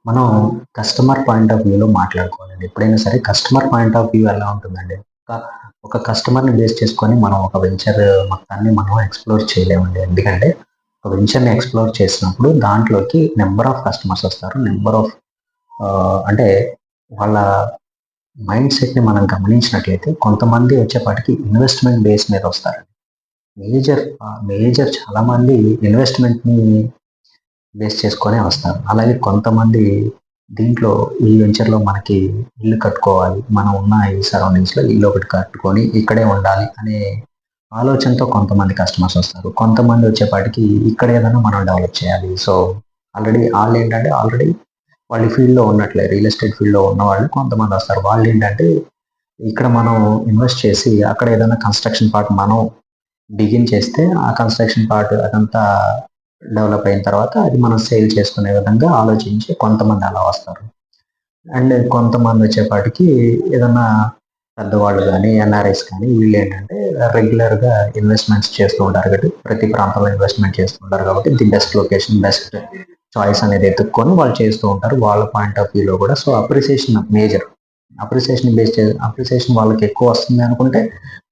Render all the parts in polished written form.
మనం customer point of వ్యూలో మాట్లాడుకోవాలండి. ఎప్పుడైనా సరే కస్టమర్ పాయింట్ ఆఫ్ వ్యూ ఎలా ఉంటుందండి? ఒక ఒక కస్టమర్‌ని బేస్ చేసుకొని మనం ఒక వెంచర్ మొత్తాన్ని మనం ఎక్స్‌ప్లోర్ చేయలేమండి. ఎందుకంటే ఒక వెంచర్‌ని ఎక్స్‌ప్లోర్ చేసినప్పుడు దాంట్లోకి నంబర్ ఆఫ్ కస్టమర్స్ వస్తారు. నంబర్ ఆఫ్ అంటే వాళ్ళ మైండ్ సెట్‌ని మనం గమనించినట్లయితే కొంతమంది వచ్చేపాటికి ఇన్వెస్ట్‌మెంట్ బేస్ మీద వస్తారు. మేజర్ చాలామంది ఇన్వెస్ట్‌మెంట్‌ని బేస్ చేసుకొనే వస్తారు. అలాగే కొంతమంది దీంట్లో ఈ వెంచర్‌లో మనకి ఇల్లు కట్టుకోవాలి. మనం ఉన్న ఈ సరౌండింగ్స్‌లో ఇల్లు ఒకటి కట్టుకొని ఇక్కడే ఉండాలి అనే ఆలోచనతో కొంతమంది కస్టమర్స్ వస్తారు. కొంతమంది వచ్చేపాటికి ఇక్కడ ఏదైనా మనం డెవలప్ చేయాలి. సో, ఆల్రెడీ వాళ్ళు ఈ ఫీల్డ్‌లో ఉన్నట్లే రియల్ ఎస్టేట్ ఫీల్డ్‌లో ఉన్నవాళ్ళు కొంతమంది వస్తారు. వాళ్ళేంటంటే ఇక్కడ మనం ఇన్వెస్ట్ చేసి అక్కడ ఏదైనా కన్‌స్ట్రక్షన్ పార్ట్ మనం బిగిన్ చేస్తే ఆ కన్‌స్ట్రక్షన్ పార్ట్ అదంతా డెవలప్ అయిన తర్వాత అది మనం సేల్ చేసుకునే విధంగా ఆలోచించి కొంతమంది అలా వస్తారు. అండ్ కొంతమంది వచ్చేపాటికి ఏదన్నా పెద్దవాళ్ళు గానీ, ఎన్ఆర్ఐస్ కానీ వీళ్ళేంటంటే రెగ్యులర్‌గా ఇన్వెస్ట్‌మెంట్స్ చేస్తూ ఉంటారు కాబట్టి ప్రతి ప్రాంతంలో ఇన్వెస్ట్‌మెంట్ చేస్తూ ఉంటారు కాబట్టి the best location, best choice అనేది ఎతుక్కొని వాళ్ళు చేస్తూ ఉంటారు. వాళ్ళ పాయింట్ ఆఫ్ వ్యూలో కూడా. సో, అప్రిసియేషన్ వాళ్ళకి ఎక్కువ వస్తుంది అనుకుంటే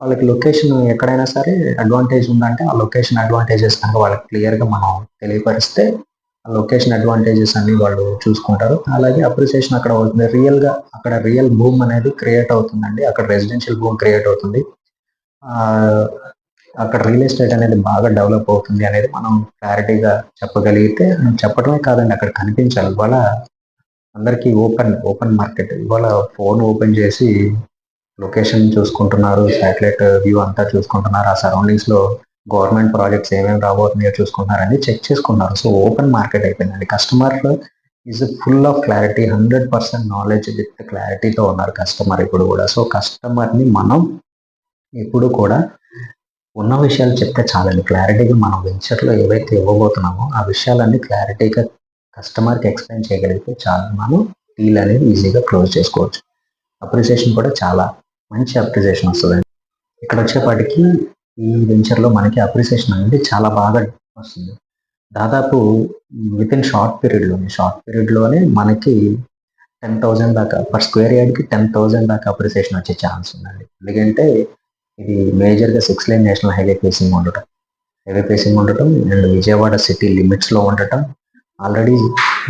వాళ్ళకి లొకేషన్ ఎక్కడైనా సరే అడ్వాంటేజ్ ఉందంటే ఆ లొకేషన్ అడ్వాంటేజెస్ కనుక వాళ్ళకి క్లియర్‌గా మనం తెలియపరిస్తే ఆ లొకేషన్ అడ్వాంటేజెస్ అన్ని వాళ్ళు చూసుకుంటారు. అలాగే అప్రిసియేషన్ అక్కడ అవుతుంది. అక్కడ రియల్ బూమ్ అనేది క్రియేట్ అవుతుందండి. అక్కడ రెసిడెన్షియల్ బూమ్ క్రియేట్ అవుతుంది. ఆహ్, అక్కడ రియల్ ఎస్టేట్ అనేది బాగా డెవలప్ అవుతుంది అనేది మనం క్లారిటీగా చెప్పగలిగితే చెప్పడమే కాదండి అక్కడ కనిపించాలి. ఇవాళ అందరికీ ఓపెన్ మార్కెట్. ఇవాళ ఫోన్ ఓపెన్ చేసి లొకేషన్ చూసుకుంటున్నారు. శాటిలైట్ వ్యూ అంతా చూసుకుంటున్నారు. ఆ సరౌండింగ్స్‌లో గవర్నమెంట్ ప్రాజెక్ట్స్ ఏమేమి రాబోతున్నాయో చూసుకుంటున్నారు. అన్నీ చెక్ చేసుకుంటున్నారు. సో, ఓపెన్ మార్కెట్ అయిపోయిందండి. Customer is full of clarity. 100% knowledge with క్లారిటీతో ఉన్నారు కస్టమర్ ఇప్పుడు కూడా. సో, కస్టమర్‌ని మనం ఎప్పుడు కూడా ఉన్న విషయాలు చెప్తే చాలండి. క్లారిటీగా మనం వెంచర్‌లో ఏవైతే ఇవ్వబోతున్నామో ఆ విషయాలన్నీ క్లారిటీగా కస్టమర్‌కి ఎక్స్‌ప్లెయిన్ చేయగలిగితే చాలు. మనం డీల్ అనేది ఈజీగా క్లోజ్ చేసుకోవచ్చు. అప్రిసియేషన్ కూడా చాలా మంచి అప్రిసియేషన్ వస్తదండి. ఇక్కడొచ్చేపాటికి ఈ వెంచర్‌లో మనకి అప్రిసియేషన్ అనేది చాలా బాగా వస్తుంది. దాదాపు షార్ట్ పీరియడ్‌లోనే మనకి 10,000 దాకా పర్ స్క్వేర్ యార్డ్‌కి 10,000 దాకా అప్రిసియేషన్ వచ్చే ఛాన్స్ ఉందండి. ఎందుకంటే ఇది మేజర్‌గా 6 లేన్ నేషనల్ హైవే ఫేసింగ్ ఉండటం అండ్ విజయవాడ సిటీ లిమిట్స్‌లో ఉండటం. ఆల్రెడీ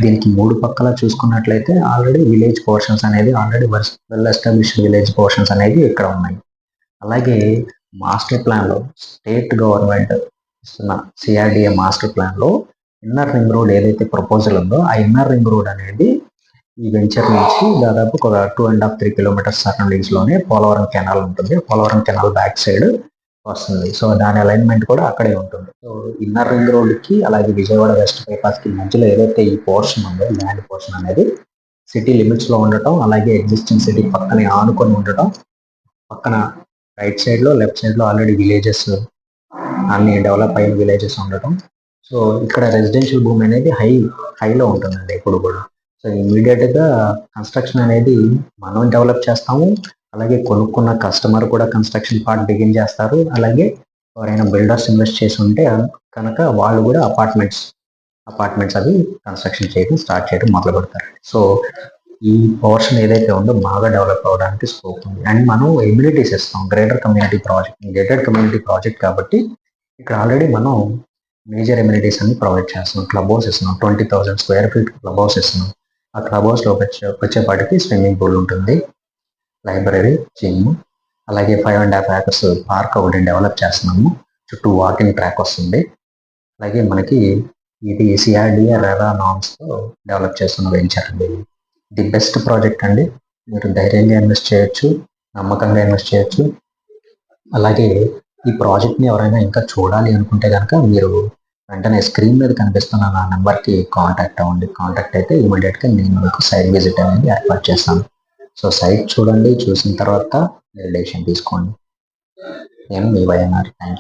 దీనికి 3 పక్కల చూసుకున్నట్లయితే విలేజ్ పోర్షన్స్ అనేది వెల్ ఎస్టాబ్లిష్డ్ విలేజ్ పోర్షన్స్ అనేవి ఇక్కడ ఉన్నాయి. అలాగే మాస్టర్ ప్లాన్‌లో స్టేట్ గవర్నమెంట్ ఇస్తున్న సిఆర్‌డిఏ మాస్టర్ ప్లాన్‌లో ఇన్నర్ రింగ్ రోడ్ ఏదైతే ప్రపోజల్ ఉందో ఆ ఇన్నర్ రింగ్ రోడ్ అనేది ఈ వెంచర్ నుంచి దాదాపు ఒక 2.5, 3 కిలోమీటర్స్ సరౌండింగ్స్‌లోనే పోలవరం కెనాల్ ఉంటుంది. పోలవరం కెనాల్ బ్యాక్ సైడ్ వస్తుంది. సో, దాని అలైన్‌మెంట్ కూడా అక్కడే ఉంటుంది. సో, ఇన్నర్ రింగ్ రోడ్‌కి అలాగే విజయవాడ వెస్ట్ బైపాస్‌కి మధ్యలో ఏదైతే ఈ పోర్షన్ ఉందో ల్యాండ్ పోర్షన్ అనేది సిటీ లిమిట్స్‌లో ఉండటం, అలాగే ఎగ్జిస్టింగ్ సిటీ పక్కనే ఆనుకొని ఉండటం, పక్కన రైట్ సైడ్‌లో, లెఫ్ట్ సైడ్‌లో ఆల్రెడీ విలేజెస్ అన్ని డెవలప్ అయిన విలేజెస్ ఉండటం. సో, ఇక్కడ రెసిడెన్షియల్ భూమి అనేది హైలో ఉంటుందండి ఎప్పుడు కూడా. సో, ఇమ్మీడియట్‌గా కన్‌స్ట్రక్షన్ అనేది మనం డెవలప్ చేస్తాము. అలాగే కొనుక్కున్న కస్టమర్ కూడా కన్‌స్ట్రక్షన్ పార్ట్ బిగిన్ చేస్తారు. అలాగే ఎవరైనా బిల్డర్స్ ఇన్వెస్ట్ చేసి ఉంటే కనుక వాళ్ళు కూడా అపార్ట్మెంట్స్ అవి కన్‌స్ట్రక్షన్ స్టార్ట్ చేయడం మొదలుపెడతారు. సో, ఈ పోర్షన్ ఏదైతే ఉందో బాగా డెవలప్ అవ్వడానికి స్కోప్ ఉంది. అండ్ మనం ఎమ్యూనిటీస్ ఇస్తాం. గేటెడ్ కమ్యూనిటీ ప్రాజెక్ట్ కాబట్టి ఇక్కడ ఆల్రెడీ మనం మేజర్ ఎమ్యూనిటీస్ అన్ని ప్రొవైడ్ చేస్తున్నాం. క్లబ్ హౌస్ ఇస్తున్నాం. 20,000 స్క్వేర్ ఫీట్ క్లబ్ హౌస్ ఇస్తున్నాం. ఆ క్లబ్ హౌస్‌లో వచ్చేపాటికి స్విమ్మింగ్ పూల్ ఉంటుంది. లైబ్రరీ, జిమ్, అలాగే 5.5 ఏకర్స్ పార్క్ ఒకటి డెవలప్ చేస్తున్నాము. చుట్టూ వాకింగ్ ట్రాక్ వస్తుంది. అలాగే మనకి ఇది సిఆర్‌డిఏ రెరా నార్మ్స్‌తో డెవలప్ చేస్తున్న వెంచర్ అండి. ది బెస్ట్ ప్రాజెక్ట్ అండి. మీరు ధైర్యంగా ఇన్వెస్ట్ చేయొచ్చు. నమ్మకంగా ఇన్వెస్ట్ చేయొచ్చు. అలాగే ఈ ప్రాజెక్ట్‌ని ఎవరైనా ఇంకా చూడాలి అనుకుంటే గనక మీరు వెంటనే స్క్రీన్ మీద కనిపిస్తున్న నా నంబర్‌కి కాంటాక్ట్ అవ్వండి. కాంటాక్ట్ అయితే ఇమ్మీడియేట్‌గా నేను మీకు సైట్ విజిట్ అనేది ఏర్పాటు చేస్తాను. సో, సైట్ చూడండి. చూసిన తర్వాత మీరు డెసిషన్ తీసుకోండి. నేను మీ వైఎన్ఆర్. Thank you.